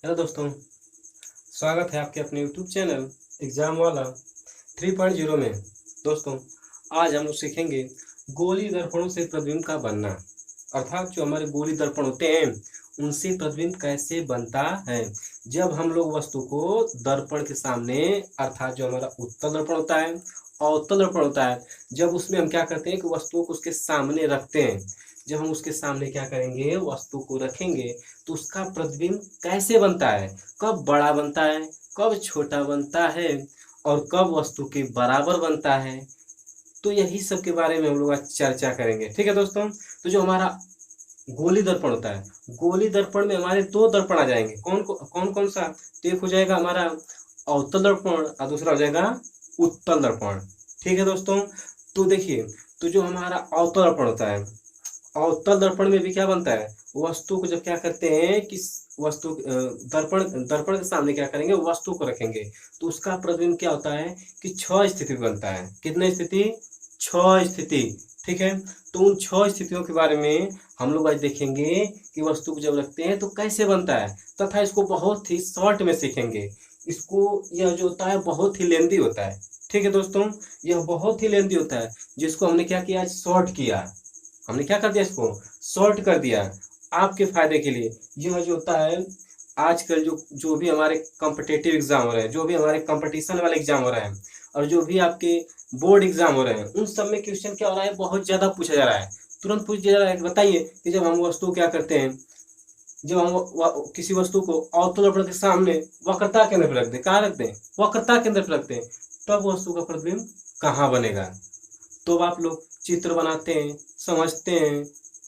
Hello दोस्तों, स्वागत है आपके अपने यूट्यूब चैनल एग्जाम वाला 3.0 में। दोस्तों, आज हम लोग सीखेंगे गोली दर्पणों से प्रतिबिंब का बनना, अर्थात जो हमारे गोली दर्पण होते हैं उनसे प्रतिबिंब कैसे बनता है। जब हम लोग वस्तु को दर्पण के सामने, अर्थात जो हमारा उत्तल दर्पण होता है, अवतल दर्पण होता है, जब उसमें हम क्या करते हैं कि वस्तुओं को उसके सामने रखते हैं। जब हम उसके सामने क्या करेंगे, वस्तु को रखेंगे, तो उसका प्रतिबिंब कैसे बनता है, कब बड़ा बनता है, कब छोटा बनता है और कब वस्तु के बराबर बनता है, तो यही सब के बारे में हम लोग आज चर्चा करेंगे। ठीक है दोस्तों। तो जो हमारा गोली दर्पण होता है, गोली दर्पण में हमारे दो दर्पण आ जाएंगे। कौन कौन सा? तो एक हो जाएगा हमारा अवतल दर्पण और दूसरा हो जाएगा उत्तल दर्पण। ठीक है दोस्तों। तो देखिए, तो जो हमारा अवतल दर्पण होता है, अवतल दर्पण में भी क्या बनता है, वस्तु को जब क्या करते हैं कि वस्तु दर्पण दर्पण के सामने क्या करेंगे, वस्तु को रखेंगे, तो उसका प्रतिबिंब क्या होता है कि 6 स्थिति बनता है। कितने स्थिति? 6 स्थिति। ठीक है। तो उन 6 स्थितियों के बारे में हम लोग आज देखेंगे कि वस्तु को जब रखते हैं तो कैसे बनता है, तथा इसको बहुत ही शॉर्ट में सीखेंगे। इसको, यह जो होता है बहुत ही लेंदी होता है। ठीक है दोस्तों, यह बहुत ही लेंदी होता है, जिसको हमने क्या किया, शॉर्ट किया। हमने क्या कर दिया, इसको शॉर्ट कर दिया आपके फायदे के लिए। यह जो होता है आजकल जो जो भी हमारे कॉम्पिटेटिव एग्जाम हो रहे हैं, जो भी हमारे कंपटीशन वाले एग्जाम हो रहे हैं और जो भी आपके बोर्ड एग्जाम हो रहे हैं, उन सब में क्वेश्चन क्या हो रहा है, बहुत ज्यादा पूछा जा रहा है। तुरंत पूछ दिया जा रहा है कि बताइए कि जब हम वस्तु क्या करते हैं, जब हम किसी वस्तु को अवतल दर्पण के सामने वक्रता केंद्र पर रख दें, कहाँ रख दें, वक्रता केंद्र पर रख दें, तब वस्तु का प्रतिबिंब कहाँ बनेगा। तो आप लोग चित्र बनाते हैं, समझते हैं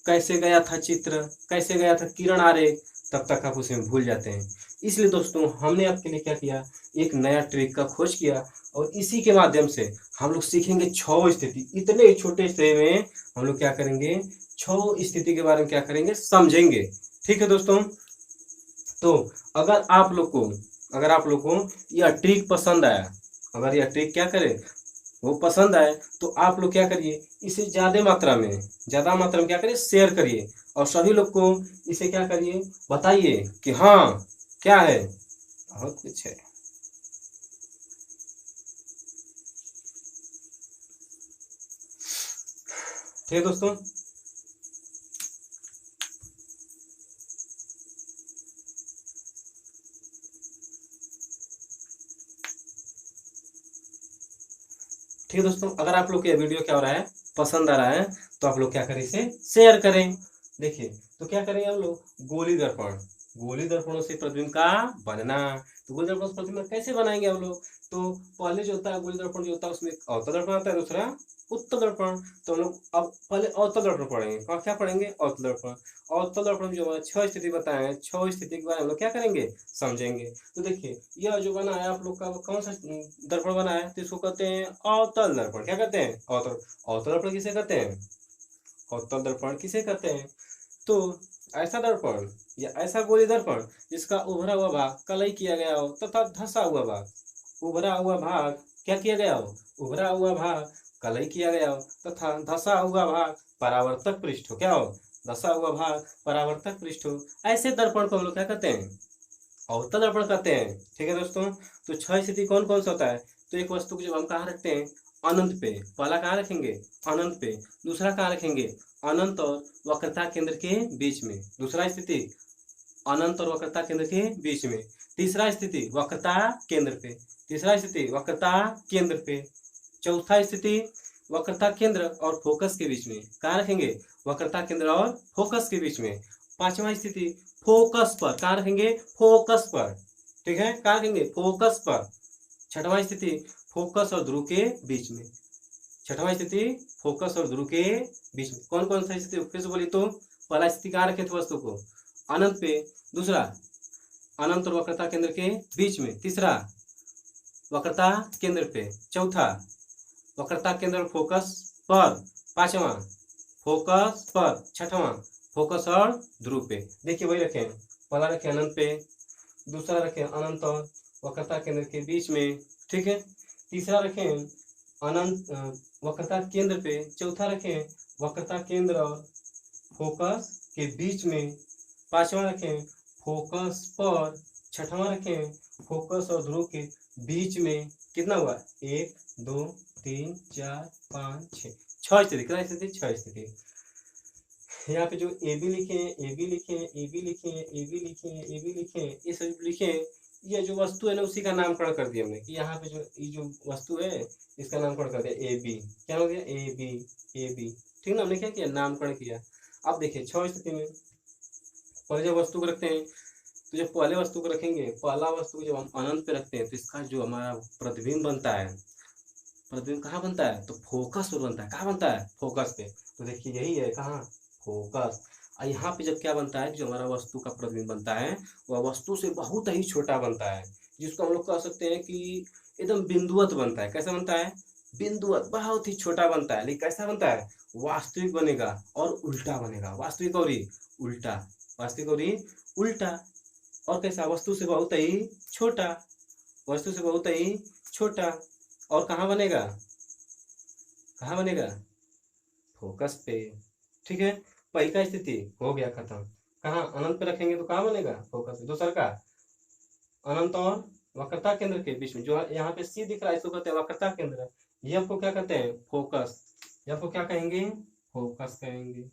कैसे गया था चित्र, कैसे गया था किरण आरेख, तब तक आप उसमें भूल जाते हैं। इसलिए दोस्तों, हमने आपके लिए क्या किया, एक नया ट्रिक का खोज किया और इसी के माध्यम से हम लोग सीखेंगे 6 स्थिति। इतने छोटे से में हम लोग क्या करेंगे, 6 स्थिति के बारे में क्या करेंगे, समझेंगे। ठीक है दोस्तों। तो अगर आप लोग को यह ट्रिक पसंद आया, अगर यह ट्रिक क्या करे, वो पसंद आए, तो आप लोग क्या करिए, इसे ज्यादा मात्रा में क्या करिए, शेयर करिए और सभी लोग को इसे क्या करिए, बताइए कि हाँ क्या है, बहुत कुछ है। ठीक है दोस्तों। ठीक है दोस्तों, अगर आप लोग को यह वीडियो क्या हो रहा है, पसंद आ रहा है, तो आप लोग क्या करें, इसे शेयर करें। देखिए, तो क्या करेंगे हम लोग, गोली दर्पण, गोली दर्पणों से प्रतिबिंब का बनना। तो गोली दर्पण से प्रतिबिंब कैसे बनाएंगे हम लोग, तो पहले जो होता है गोली दर्पण जो होता है उसमें अवतल दर्पण आता है, दूसरा उत्तल दर्पण। तो हम लोग अब पहले अवतल दर्पण पढ़ेंगे। और क्या पढ़ेंगे, अवतल दर्पण। अवतल दर्पण जो हमारे 6 स्थिति बताए हैं, 6 स्थिति के बारे में हम लोग क्या करेंगे, समझेंगे। तो देखिए, यह जो बना है आप लोग का कौन सा दर्पण बना है, तो इसको कहते हैं अवतल दर्पण। क्या कहते हैं, अवतल। अवतल दर्पण किसे कहते हैं, अवतल दर्पण किसे कहते हैं। तो ऐसा दर्पण या ऐसा गोली दर्पण जिसका उभरा हुआ भाग कलई किया गया हो तथा धंसा हुआ भाग, उभरा हुआ भाग क्या किया गया हो, उभरा हुआ भाग कलई किया गया हो तथा धंसा हुआ भाग परावर्तक पृष्ठ हो, क्या हो, धंसा हुआ भाग परावर्तक पृष्ठ हो। ऐसे दर्पण को हम लोग क्या कहते हैं, अवतल दर्पण कहते हैं। ठीक है दोस्तों। तो 6 स्थिति कौन कौन सा होता है, तो एक वस्तु को जब हम कहाँ रखते हैं, अनंत पे, पहला कहाँ रखेंगे, अनंत पे। दूसरा कहाँ रखेंगे, अनंत और वक्रता केंद्र के बीच में। दूसरा स्थिति अनंत और वक्रता केंद्र के बीच में। तीसरा स्थिति वक्रता केंद्र पे। तीसरा स्थिति वक्रता केंद्र पे। चौथा स्थिति वक्रता केंद्र और फोकस के बीच में, कहाँ रखेंगे, वक्रता केंद्र और फोकस के बीच में। पांचवा स्थिति फोकस पर, कहाँ रखेंगे, फोकस पर। ठीक है, कहाँ रखेंगे, फोकस पर। छठवां स्थिति फोकस और ध्रुव के बीच में। छठवां स्थिति फोकस और ध्रुव के बीच में। कौन कौन सा स्थिति फिर से बोली तो, पहला स्थिति कहाँ रखे थे वस्तु को, अनंत पे। दूसरा अनंत और वक्रता केंद्र के बीच में। तीसरा वक्रता केंद्र पे। चौथा वक्रता केंद्र और फोकस पर। पांचवा फोकस पर। छठवां फोकस और ध्रुव पे। देखिए वही रखें, पहला रखें अनंत पे, दूसरा रखें अनंत और वक्रता केंद्र के बीच में। ठीक है। तीसरा रखें अनंत वक्रता केंद्र पे। चौथा रखें वक्रता केंद्र और फोकस के बीच में। पांचवा रखें फोकस पर। छठवां रखें फोकस और ध्रुव के बीच में, कितना हुआ, 1 2 3 4 5 6, 6 स्थिति, कितना स्थिति, 6 स्थिति। यहाँ पे जो ए बी लिखे हैं, ए बी लिखे हैं, ए बी लिखे हैं, ए बी लिखे हैं, ए बी लिखे हैं, ये सब लिखे हैं। ये जो वस्तु है ना उसी का नामकरण कर दिया हमने, कि यहाँ पे जो ये जो वस्तु है इसका नामकरण कर दिया ए बी, क्या हो गया, ए बी, ए बी, ठीक ना, हमने क्या किया, नामकरण किया। अब देखिए 6 स्थिति में पहले जब वस्तु को रखते हैं, तो जब पहले वस्तु को रखेंगे, पहला वस्तु को जब हम अनंत पे रखते हैं तो इसका जो हमारा प्रतिबिंब बनता है, प्रतिबिंब कहाँ बनता है, तो फोकस पर बनता है, कहाँ बनता है, फोकस पे। तो देखिए यही है, कहाँ, फोकस। और यहाँ पे जब क्या बनता है, जो हमारा वस्तु का प्रतिबिंब बनता है वह वस्तु से बहुत ही छोटा बनता है, जिसको हम लोग कह सकते हैं कि एकदम बिंदुवत बनता है। कैसा बनता है, बिंदुवत, बहुत ही छोटा बनता है, लेकिन कैसा बनता है, वास्तविक बनेगा और उल्टा बनेगा, वास्तविक और उल्टा, वास्तविक और उल्टा। और कैसा, वस्तु से बहुत ही छोटा, वस्तु से बहुत ही छोटा। और कहाँ बनेगा, कहाँ बनेगा, फोकस पे, ठीक है। पहली का स्थिति हो गया खत्म। कहाँ, अनंत पे रखेंगे तो कहाँ बनेगा, फोकस पे। दूसरा का, अनंत और वक्रता केंद्र के बीच में, जो यहाँ पे सी दिख रहा है इसको कहते हैं वक्रता केंद्र, ये को क्या कहते हैं, फोकस, या को क्या कहेंगे, फोकस कहेंगे।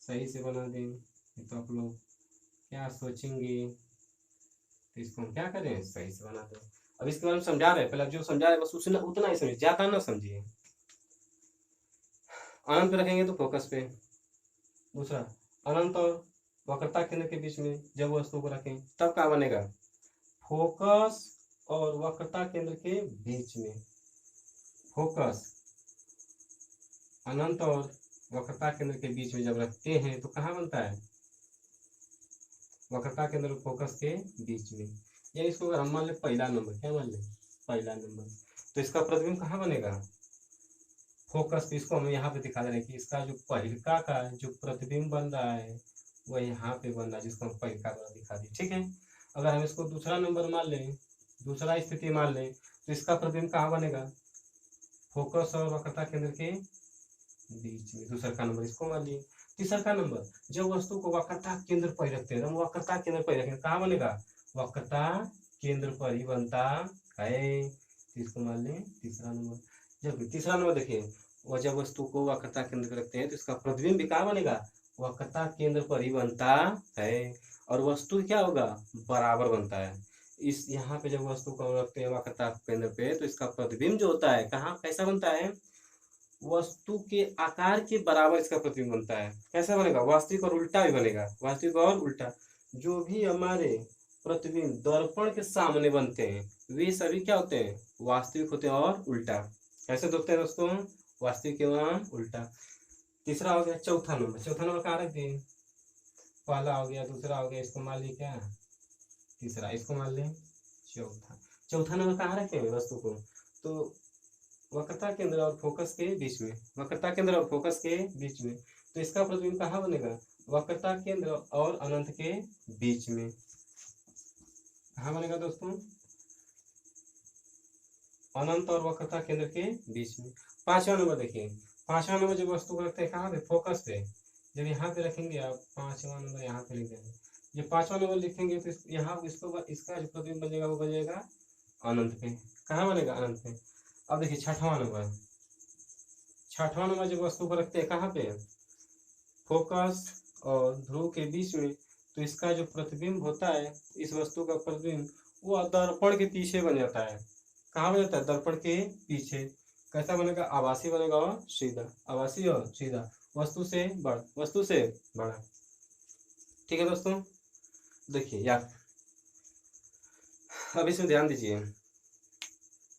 सही से बना दें, तो आप लोग क्या सोचेंगे, तो इसको हम क्या करें, सही से बना दें। अब इसके बारे में समझा रहे हैं, पहले जो समझा रहे हैं बस उसने उतना ही समझिए, ज्यादा ना समझिए। अनंत पे रखेंगे तो फोकस पे। दूसरा, अनंत और वक्रता केंद्र के बीच में जब वस्तु को रखें तब क्या बनेगा, फोकस और वक्रता केंद्र के बीच में, फोकस अनंत और वक्रता केंद्र के बीच में जब रखते हैं तो कहाँ बनता है, वक्रता केंद्र और फोकस के बीच में। या इसको अगर हम मान ले पहला नंबर, क्या मान ले, पहला नंबर, तो इसका प्रतिबिंब कहाँ बनेगा, फोकस। इसको हम यहाँ पे दिखा दे रहे हैं कि इसका जो पहिलका का जो प्रतिबिंब बन रहा है वह यहाँ पे बन रहा है, जिसको हम पहिलका द्वारा दिखा दिए, ठीक है। अगर हम इसको दूसरा नंबर मान लें, दूसरा स्थिति मान लें, तो इसका प्रतिबिंब कहाँ बनेगा, फोकस और वक्रता केंद्र के बीच में, दूसरा का नंबर इसको मान लिए। तीसरा का नंबर, जब वस्तु को वक्रता केंद्र पर रखते हैं, हम वक्रता केंद्र पर रखेंगे, कहाँ बनेगा, वक्रता केंद्र पर ही बनता है, इसको मान लें तीसरा नंबर। जब तीसरा नंबर देखिए, वह जब वस्तु को वक्रता केंद्र पर रखते हैं तो इसका प्रतिबिंब भी कहाँ बनेगा, वक्रता केंद्र पर ही बनता है, और वस्तु क्या होगा, बराबर बनता है। इस यहाँ पे जब वस्तु को रखते हैं वक्रता केंद्र पे तो इसका प्रतिबिंब जो होता है कहाँ, कैसा बनता है, वस्तु के आकार के बराबर इसका प्रतिबिंब बनता है। कैसा बनेगा, वास्तविक और उल्टा भी बनेगा, वास्तविक और उल्टा। जो भी हमारे प्रतिबिंब दर्पण के सामने बनते हैं वे सभी क्या होते हैं, वास्तविक होते हैं और उल्टा। कैसे होते हैं दोस्तों, वास्तविक एवं उल्टा। तीसरा हो गया, चौथा नंबर, चौथा नंबर कहाँ रख दिए, पहला हो गया, दूसरा हो गया, इसको मान ली क्या, तीसरा, इसको मान लें चौथा। चौथा नंबर कहाँ रखे हैं वस्तु को, तो वक्रता केंद्र और फोकस के बीच में, वक्रता केंद्र और फोकस के बीच में। तो इसका प्रतिबिंब कहाँ बनेगा, वक्रता केंद्र और अनंत के बीच में। कहाँ बनेगा दोस्तों, अनंत और वक्रता केंद्र के बीच में। पांचवा नंबर देखिए, पांचवा नंबर जब वस्तु को रखते हैं कहाँ पे, फोकस पे। जब यहाँ पे रखेंगे आप, पांचवा नंबर यहाँ पे लिख देंगे। जब पांचवा नंबर लिखेंगे तो यहाँ इसको, इसका जो प्रतिबिंब बनेगा वो बनेगा अनंत पे। कहाँ बनेगा, अनंत पे। अब देखिए छठवां नंबर, छठवां नंबर जब वस्तु को रखते हैं कहाँ पे, फोकस और ध्रुव के बीच में, तो इसका जो प्रतिबिंब होता है, इस वस्तु का प्रतिबिंब वो दर्पण के पीछे बन जाता है। कहाँ बन जाता है, दर्पण के पीछे। कैसा बनेगा, आभासी बनेगा और सीधा, आभासी और सीधा, वस्तु से बड़ा, वस्तु से बड़ा। ठीक है दोस्तों, देखिए यार अब इसमें ध्यान दीजिए,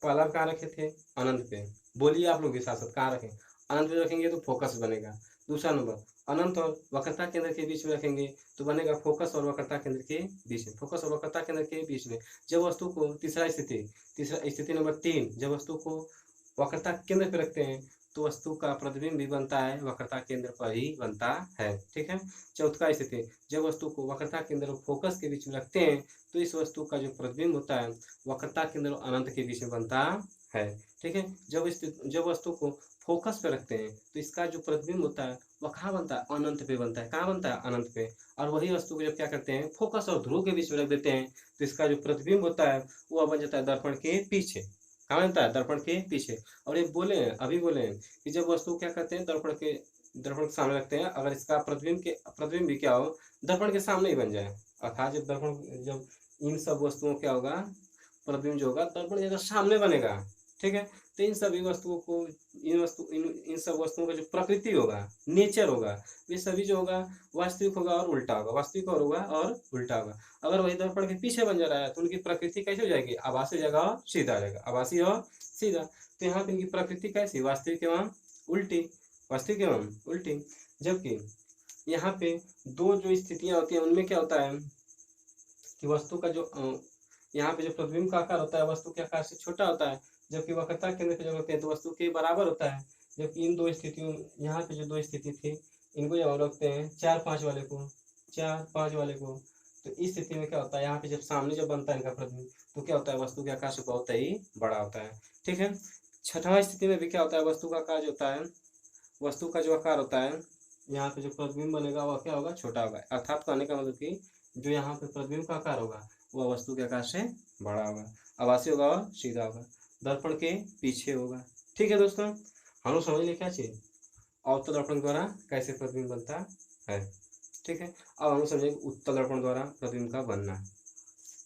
पहला कहाँ रखे थे, अनंत पे। बोलिए आप लोग के साथ साथ कहाँ रखें, अनंत पे रखेंगे तो फोकस बनेगा। दूसरा नंबर, अनंत और वक्रता केंद्र के बीच में रखेंगे तो बनेगा फोकस और वक्रता केंद्र के बीच में, फोकस और वक्रता केंद्र के बीच में। जब वस्तु को, तीसरा स्थिति, तीसरा स्थिति नंबर 3, जब वस्तु को वक्रता केंद्र पे रखते हैं तो वस्तु का प्रतिबिंब भी बनता है वक्रता केंद्र पर ही बनता है। ठीक है। चौथा स्थिति, जब वस्तु को वक्रता केंद्र और फोकस के बीच में रखते हैं तो इस वस्तु का जो प्रतिबिंब होता है वक्रता केंद्र और अनंत के बीच में बनता है। ठीक है। जब वस्तु को फोकस पे रखते हैं तो इसका जो प्रतिबिंब होता है वह कहाँ बनता है, अनंत पे बनता है। कहाँ बनता है, अनंत पे। और वही वस्तु को जब क्या करते हैं, फोकस और ध्रुव के बीच में रख देते हैं तो इसका जो प्रतिबिंब होता है वह बन जाता है दर्पण के पीछे। कहाँ बनता है, दर्पण के पीछे। और ये बोले हैं, अभी बोले हैं कि जब वस्तु क्या करते हैं, दर्पण के सामने रखते हैं, अगर इसका प्रतिबिंब भी क्या हो, दर्पण के सामने ही बन जाए। अर्थात जब इन सब वस्तुओं क्या होगा, प्रतिबिंब जो होगा दर्पण जगह सामने बनेगा। ठीक है, तो इन सभी वस्तुओं को इन सब वस्तुओं का जो प्रकृति होगा, नेचर होगा, वे सभी जो होगा वास्तविक होगा और उल्टा होगा, वास्तविक और होगा और उल्टा होगा। अगर वही दर्पण के पीछे बन जा रहा है तो उनकी प्रकृति कैसे हो जाएगी, आभासी जगह और सीधा आ जाएगा, आभासी और सीधा। तो यहाँ पे इनकी प्रकृति कैसी, वास्तविक एवं उल्टी, वास्तविक एवं उल्टी। जबकि यहाँ पे दो जो स्थितियां होती हैं उनमें क्या होता है कि वस्तु का जो यहाँ पे जो प्रतिबिंब का आकार होता है वस्तु के आकार से छोटा होता है, जबकि वक्रता केंद्र पे जब रखते हैं तो वस्तु के बराबर होता है। जबकि इन दो स्थितियों, यहाँ पे जो दो स्थिति थी इनको जब हम रखते हैं 4-5 वाले को, 4-5 वाले को, तो इस स्थिति में क्या होता है, यहाँ पे जब सामने जब बनता है इनका प्रतिबिंब तो क्या होता है, वस्तु के आकार से बहुत ही बड़ा होता है। ठीक है, छठवां स्थिति में भी क्या होता है, वस्तु का आकार जो होता है, वस्तु का जो आकार होता है, यहाँ पे जो प्रतिबिंब बनेगा वह क्या होगा, छोटा होगा। अर्थात कहने का मतलब कि जो यहाँ पे प्रतिबिंब का आकार होगा वह वस्तु के आकार से बड़ा होगा, आभासी होगा और सीधा होगा, दर्पण के पीछे होगा। ठीक है दोस्तों, हम लोग समझ लें क्या चीज, अवतल दर्पण द्वारा कैसे प्रतिबिंब बनता है। ठीक है, अब हम लोग समझेंगे उत्तल दर्पण द्वारा प्रतिबिंब का बनना।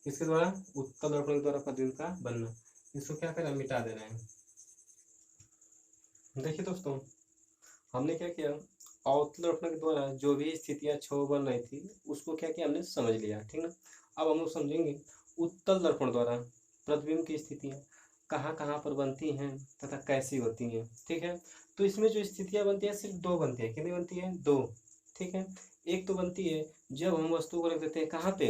इसके द्वारा, उत्तल दर्पण द्वारा प्रतिबिंब का बनना, इसको क्या करें, मिटा देना है। देखिए दोस्तों, हमने क्या किया, अवतल दर्पण के द्वारा जो भी स्थितियां छह बन रही थी उसको क्या किया, हमने समझ लिया। ठीक ना, अब हम लोग समझेंगे उत्तल दर्पण द्वारा प्रतिबिंब की स्थितियां कहाँ कहाँ पर बनती हैं तथा कैसी होती हैं। ठीक है, तो इसमें जो स्थितियां बनती है सिर्फ दो बनती है। कितनी बनती है, दो। ठीक है, एक तो बनती है जब हम वस्तु को रख देते हैं कहाँ पे,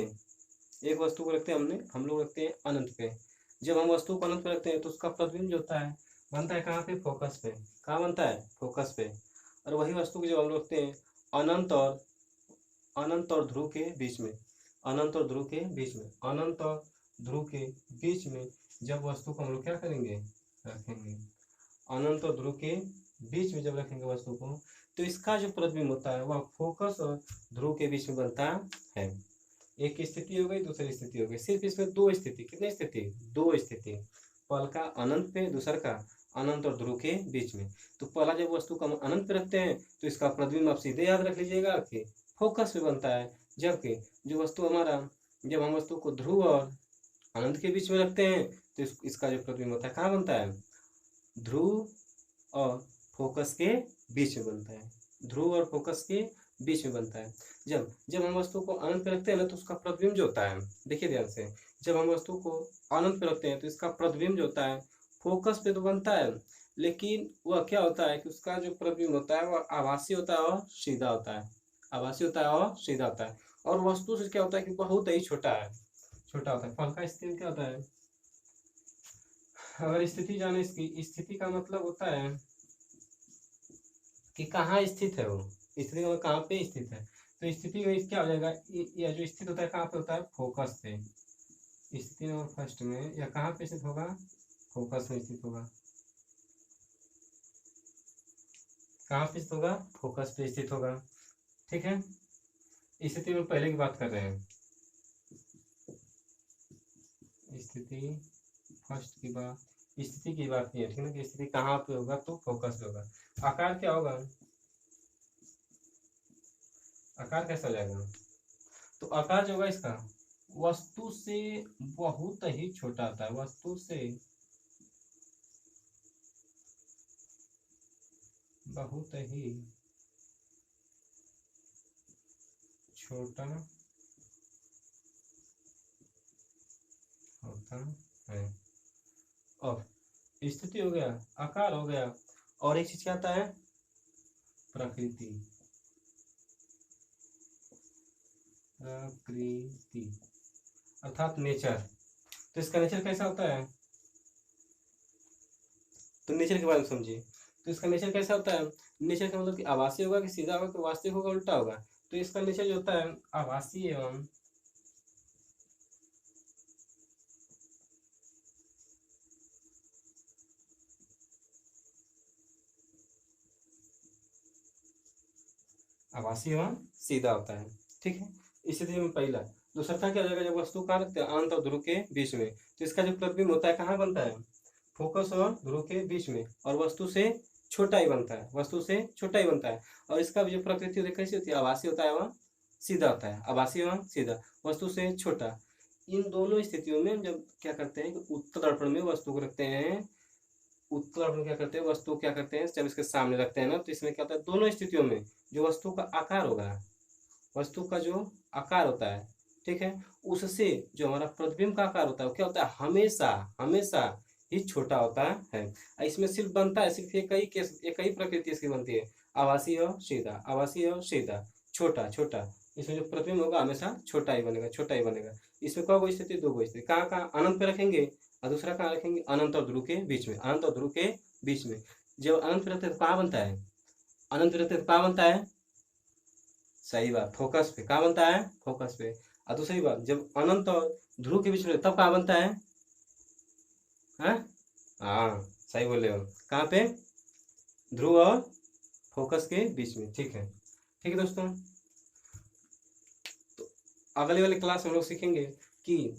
एक वस्तु को रखते हैं हम लोग रखते हैं अनंत पे। जब हम वस्तु को अनंत पे रखते हैं तो उसका प्रतिबिंब जो होता है बनता है कहाँ पे, फोकस पे। कहाँ बनता है, फोकस पे। और वही वस्तु को जब हम रखते हैं अनंत और ध्रुव के बीच में, अनंत और ध्रुव के बीच में, अनंत और ध्रुव के बीच में जब वस्तु को हम लोग क्या करेंगे, रखेंगे, अनंत और ध्रुव के बीच में जब रखेंगे वस्तु को तो इसका जो प्रतिबिंब होता है वह फोकस और ध्रुव के बीच में बनता है। एक स्थिति हो गई, दूसरी स्थिति हो गई, सिर्फ इसमें दो स्थिति, कितनी स्थिति, दो स्थिति, पहल का अनंत पे, दूसर का अनंत और ध्रुव के बीच में। तो पहला जब वस्तु को हम अनंत पे रखते हैं तो इसका प्रतिबिंब आप सीधे याद रख लीजिएगा कि फोकस पे बनता है। जबकि जो वस्तु हमारा, जब हम वस्तु को ध्रुव और अनंत के बीच में रखते हैं तो इसका जो प्रतिबिंब होता है कहाँ बनता है, ध्रुव और फोकस के बीच में बनता है, ध्रुव और फोकस के बीच में बनता है। जब जब हम वस्तु को अनंत पे रखते हैं ना तो उसका प्रतिबिंब जो होता है, देखिए ध्यान से, जब हम वस्तु को अनंत पे रखते हैं तो इसका प्रतिबिंब जो होता है फोकस पे तो बनता है, लेकिन वह क्या होता है कि उसका जो प्रतिबिंब होता है वह आभासी होता है और सीधा होता है, आभासी होता है और सीधा होता है। और वस्तु से क्या होता है कि बहुत ही छोटा है, छोटा होता है। फल का स्थिति क्या होता है, अगर स्थिति जाने, इसकी स्थिति का मतलब होता है कि कहाँ स्थित है वो, स्थिति में कहाँ पे स्थित है। तो स्थिति में क्या हो जाएगा, यह जो स्थित होता है कहाँ पे होता है, फोकस पे। स्थिति नंबर फर्स्ट में यह कहाँ पे स्थित होगा, फोकस में स्थित होगा। कहाँ पे स्थित होगा, फोकस पे स्थित होगा। ठीक है, स्थिति में पहले की बात कर रहे हैं, स्थिति फर्स्ट की बात, स्थिति की बात नहीं है। ठीक है, कि स्थिति कहाँ पे होगा, तो फोकस पे होगा। आकार क्या होगा, आकार कैसा हो जाएगा, तो आकार जो होगा इसका वस्तु से बहुत ही छोटा आता है, वस्तु से बहुत ही छोटा होता है। और स्थिति हो गया, आकार हो गया, और एक चीज क्या आता है, प्रकृति, प्रकृति अर्थात नेचर। तो इसका नेचर कैसा होता है, तो नेचर के बारे में समझिए। तो इसका नेचर कैसा होता है, नेचर का मतलब कि आभासी होगा कि सीधा होगा कि वास्तविक होगा, उल्टा होगा। तो इसका नेचर जो होता है आभासी एवं आभासी एवं सीधा होता है। ठीक है, इस स्थिति में पहला। दूसरा था क्या हो जाएगा, जब वस्तु कहाँ रखते हैं, अनंत और ध्रुव के बीच में, तो इसका जो प्रतिबिंब होता है कहाँ बनता है, फोकस और ध्रुव के बीच में, और वस्तु से छोटा ही बनता है, वस्तु से छोटा ही बनता है। और इसका भी जो प्रकृति होती है कैसी होती है, आभासी होता है एवं सीधा होता है, आभासी एवं सीधा, वस्तु से छोटा। इन दोनों स्थितियों में जब क्या करते हैं कि उत्तल दर्पण में वस्तु को रखते हैं, उत्तल दर्पण क्या करते हैं, वस्तु क्या करते हैं जब इसके सामने रखते हैं ना, तो इसमें क्या होता है, दोनों स्थितियों में जो वस्तु का आकार होगा, वस्तु का जो आकार होता है, ठीक है, उससे जो हमारा प्रतिबिंब का आकार होता है वो क्या होता है, हमेशा हमेशा ही छोटा होता है। इसमें सिर्फ बनता है, सिर्फ एक ही प्रकृति इसकी बनती है, आभासी और सीधा, आभासी और सीधा, छोटा छोटा। इसमें जो प्रतिबिंब होगा हमेशा छोटा ही बनेगा, छोटा ही बनेगा। इसमें कौ स्थिति, दो स्थिति, कहाँ कहाँ, अनंत पे रखेंगे, और दूसरा कहाँ रखेंगे, अनंत और ध्रुव के बीच में, अनंत और ध्रुव के बीच में। जब अनंत पे रहते हैं तो कहाँ बनता है, अनंत पे रहते हैं तो कहाँ बनता है, सही बात, फोकस पे। कहाँ बनता है, फोकस पे। और दूसरी बात, जब अनंत और ध्रुव के बीच में तब कहाँ बनता है, हाँ सही बोले हो, कहाँ पे, ध्रुव और फोकस के बीच में। ठीक है, ठीक है दोस्तों। तो अगले वाले क्लास में हम लोग सीखेंगे कि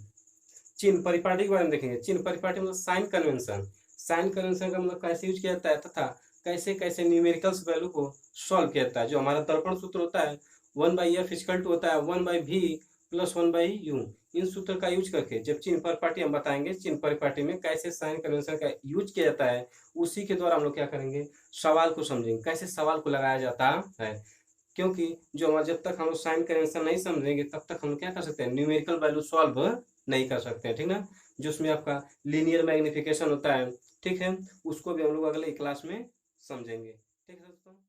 चिन्ह परिपाटी के बारे में देखेंगे। चिन्ह परिपाटी मतलब साइन कन्वेंशन, साइन कन्वेंशन का मतलब कैसे यूज किया जाता है तथा कैसे कैसे न्यूमेरिकल्स वैल्यू को सॉल्व किया जाता है। जो हमारा दर्पण सूत्र होता है 1/f इक्वल टू होता है 1/v प्लस 1/u, इन सूत्र का यूज करके जब चिन्ह परिपाटी हम बताएंगे, चिन्ह परिपाटी में कैसे साइन कन्वेंशन का यूज किया जाता है, उसी के द्वारा हम लोग क्या करेंगे, सवाल को समझेंगे, कैसे सवाल को लगाया जाता है। क्योंकि जो हमारा जब तक हम लोग साइन कन्वेंशन नहीं समझेंगे तब तक हम लोग क्या कर सकते हैं, न्यूमेरिकल वैल्यू सॉल्व नहीं कर सकते हैं, ठीक ना। जो उसमें आपका लीनियर मैग्निफिकेशन होता है, ठीक है, उसको भी हम लोग अगले क्लास में समझेंगे। ठीक है दोस्तों।